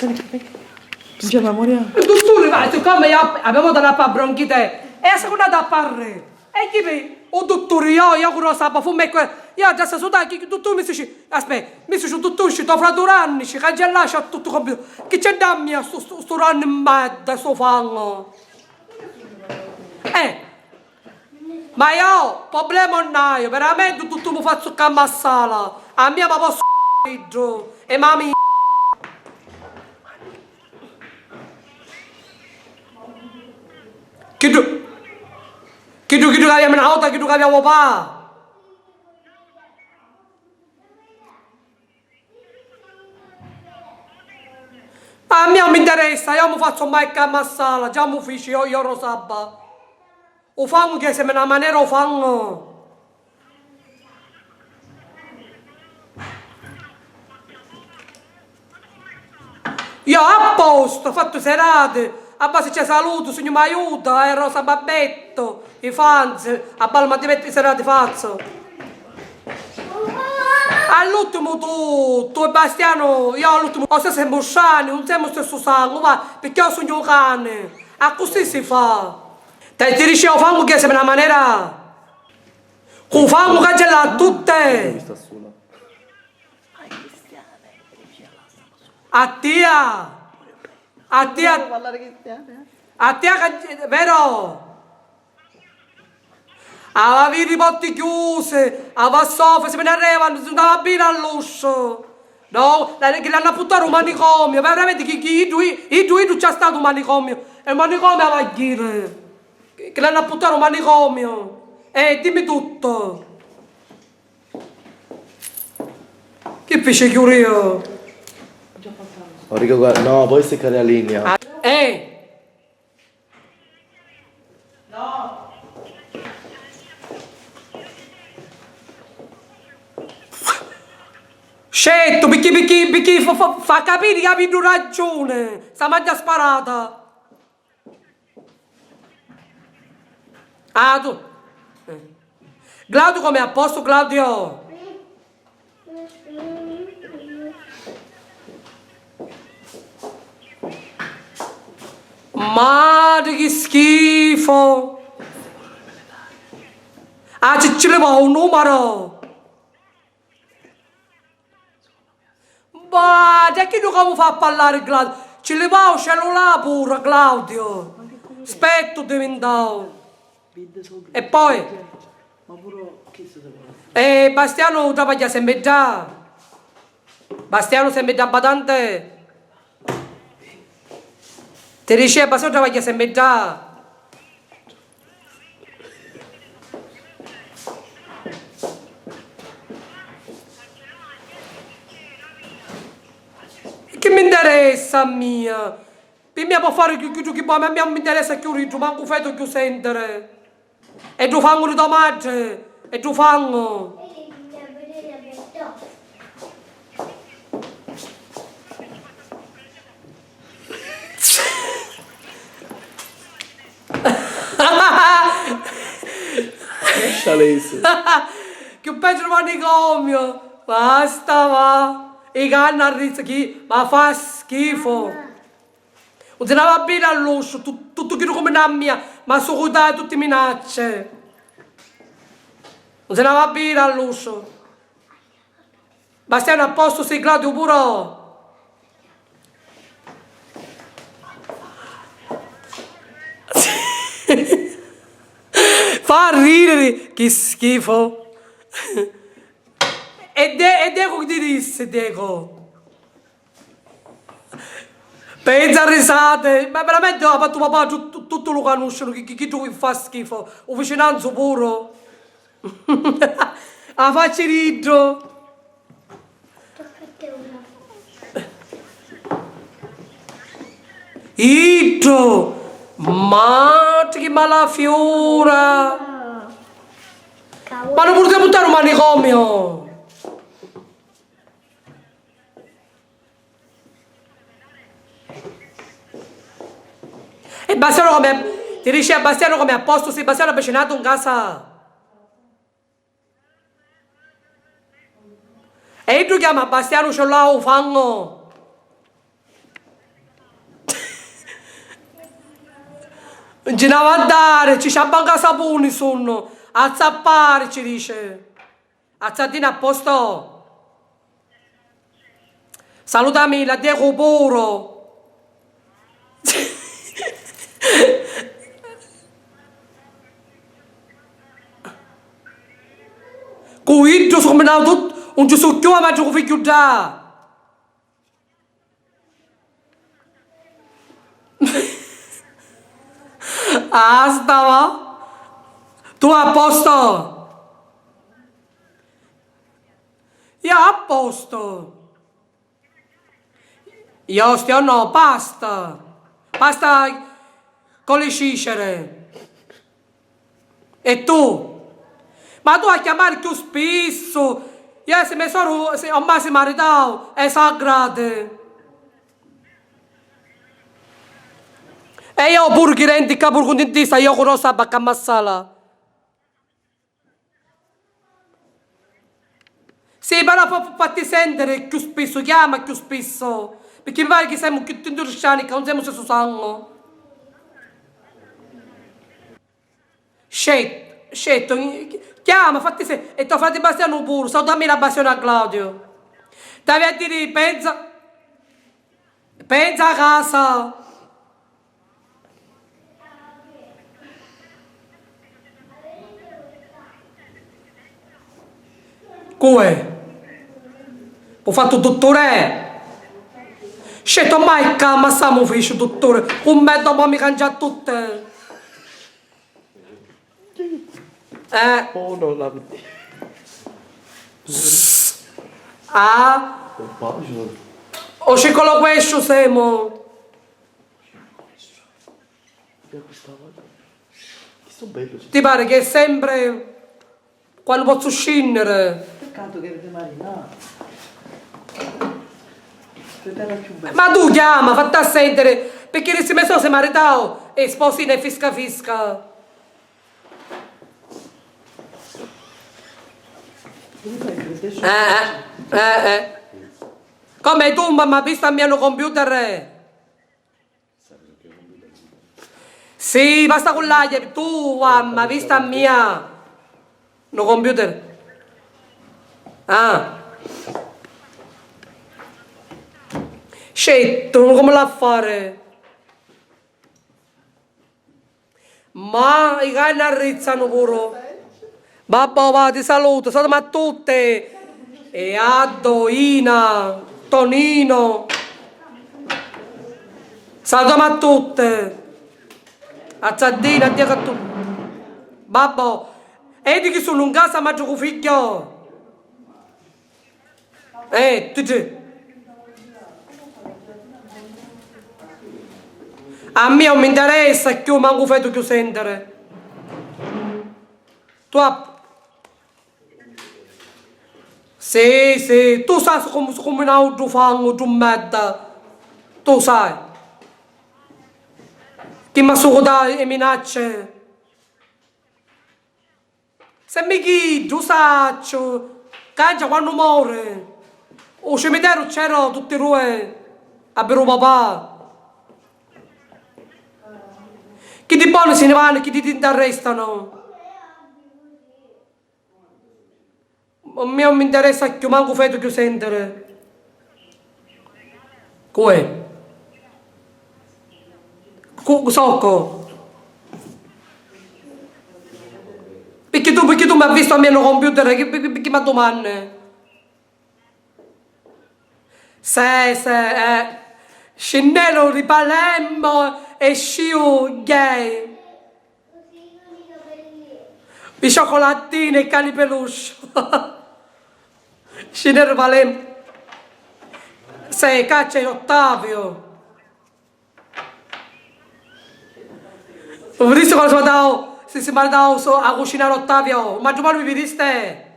Non c'è memoria. Dottore, vai, siccome abbiamo dato la bronchite, e la seconda da parre. E chi vedi? Oh, dottore, io con la sabba, fumo e quello. Io già sto da, che il dottore mi dice, aspetta, mi dice, dottore, ci sto fra 2 anni, ci già lascia tutto compito. Che c'è da mia, sto anno in merda, sto fango. Ma io, problema non ho, veramente tutto mi faccio cammassala. A mia ma posso e mami. Che tu che abbiamo una volta che tu abbiamo pa. A me non mi interessa, io mi faccio mai cammassala, già mi uffici, io lo sabba. O fanno che se me una maniera o fanno. Io a posto, ho fatto serate, a base c'è saluto, signor mi aiuta, Rosa Babbetto, i fans, a balma di mettere serate faccio. All'ultimo tu e Bastiano, io all'ultimo, o se siamo sciani, non siamo stesso sangue, ma perché io sono un cane, a così si fa. Ti dicevo, fanno che se una maniera, con fanno che ce l'ha tutte. A tia, vero? Aveva i ripotti chiusi, aveva soffa, se me ne arrivano, si andava bene all'uscio. No, che l'hanno buttato un manicomio, veramente i due non c'è stato un manicomio, e il manicomio va a dire. Che l'hanno buttato un manicomio. Dimmi tutto. Che fece chiurio? No, poi si cade la linea. No. Scetto, perché fa capire che avevi ragione. Sta mangia sparata. Ah, tu. Claudio come a posto, Claudio? Madre che schifo. Ah, ci leva un numero. Ma che tu come fa a parlare, Claudio? Ci leva un cellulare pure, Claudio. Aspetta, diventato. E poi? Bastiano lavora sempre già. Bastiano sempre già badante. Ti dice Bastiano lavora sempre già. Che mi interessa a mia? Per me può fare che poi a me non mi interessa più riccio, manco fai più sentire. E tu fanno le tomate, e tu fanno. Scialese. Che peggio il manicomio. Basta, va. I cani a chi, ma fa schifo. Non se ne va bene all'uscio, tutto che come la mia, ma so cuidare tutte minacce. Non se ne va bene all'uscio. Bastiano a posto, sei Claudio pure. Fa ridere, che schifo. E Deco che ti disse, Deco? Pensa a risate, ma veramente ma tuo papà tutto lo conoscono, che tu fa schifo, o vicinanza pure. A faccia ridere. Ito! Ma che malafiora! Ma non potete buttare un manicomio! E Bastiano come... Ti dice a Bastiano come a posto, se Bastiano è vicinato in casa. E tu chiama Bastiano, ce l'ha un fango. Non ce ne va a dare, ci c'ha banca saponi sono. A zappare ci dice. A zaddina a posto. Salutami la Diego Puro. Cuido sono tutto, un ci so più a maggio figlio già. Ah, stava? Tu a posto? Io a posto. Io stio no, pasta. Pasta con le cicere. E tu? Ma tu a chiamare più spesso. Io se mi sono, se ho mai si maritato, è sagrate. E io pure che rendi capo con dentista, io conosco la bacca massala. Sì, però fatti sentire più spesso, chiama più spesso. Perché mi pare che siamo più tendurciani, che non siamo stesso sangue. Scetto, chiama, fatti sentire. E tuo frate Bastiano pure, salutami la bastione a Claudio. Devi a dire, pensa a casa. Come? Ho fatto dottore? Scelto mai che ma stiamo facendo dottore? Un me dopo mi cangia tutte. Oh, non la... Ah? Un bacio. O circolo questo siamo? Che sono bello. Ti pare che è sempre quando posso scendere? Peccato che avete marinato. Era più bello. Ma tu chiama, fatti a sentire, perché se mi sono se maritato e sposina e fisca fisca. Come tu mamma visto al mio computer? Sì, basta con l'aria, tu mamma visto a mia no computer. Ah. Scetto, come la fare? Ma i cani arrizzano pure. Babbo, va, ti saluto, salutiamo a tutte. E Addo, Ina, Tonino. Salutiamo a tutte. A Zaddina, addio a tutti. Babbo, e di chi sono in casa ma gioco figlio? Tu. A me non mi interessa più, manco fai tu che sentire. Tu Sì, tu sai come un altro fango, tu merda. Tu sai. Che mi sono dato le minacce. Se mi chiedi, tu sai, cangia quando muore. O cimitero c'erano tutti e due a per papà. Chi di buono se ne vanno, chi ti arrestano. A me non mi interessa più, manco feto che sentire. Come? Socco. Perché tu mi hai visto a me no computer, perché mi domandi? Se, Scennero di Palermo e Sciu gay. I cioccolatini e i cani peluche. Scennero di Palermo. Se, caccia in Ottavio. Ho visto quando si mi ha dato a cucinare Ottavio. Ma tu mi vediste?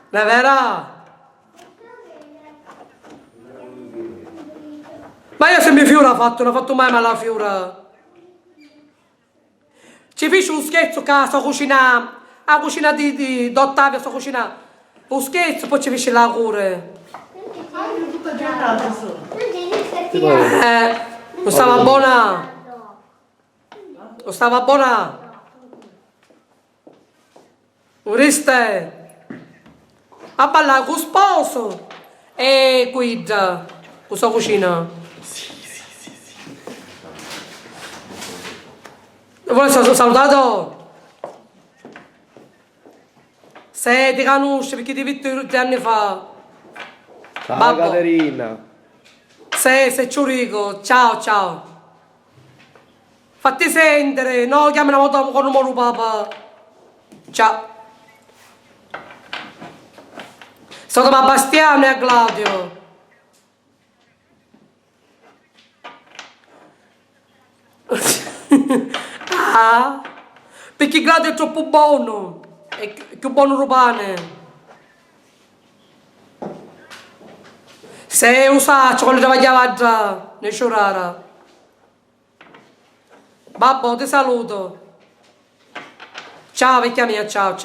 La vera? Ma io se mi fiura non ho fatto mai male la fiura. Ci fece un scherzo che sto cucinando, la cucina di Ottavio sto cucinando. Un scherzo, poi ci fece la cura. Tutta giornata solo. Non stava buona. Lo stava buona. Uriste. A ballare con sposo. E guida. Cosa cucina? Sì. Vuole essere salutato? Se ti conosci perché ti ho visto 2 anni fa. Ciao Babbo. Caterina. Sei Ciurico. Ciao. Fatti sentire. No, chiami una volta con un moro papà. Ciao. Sono a Bastiano e a Claudio. Ah, perché Claudio è troppo buono. È più buono rubane. Se usaccio quando travagliava già, ne ciurara. Babbo, ti saluto. Ciao vecchia mia, ciao.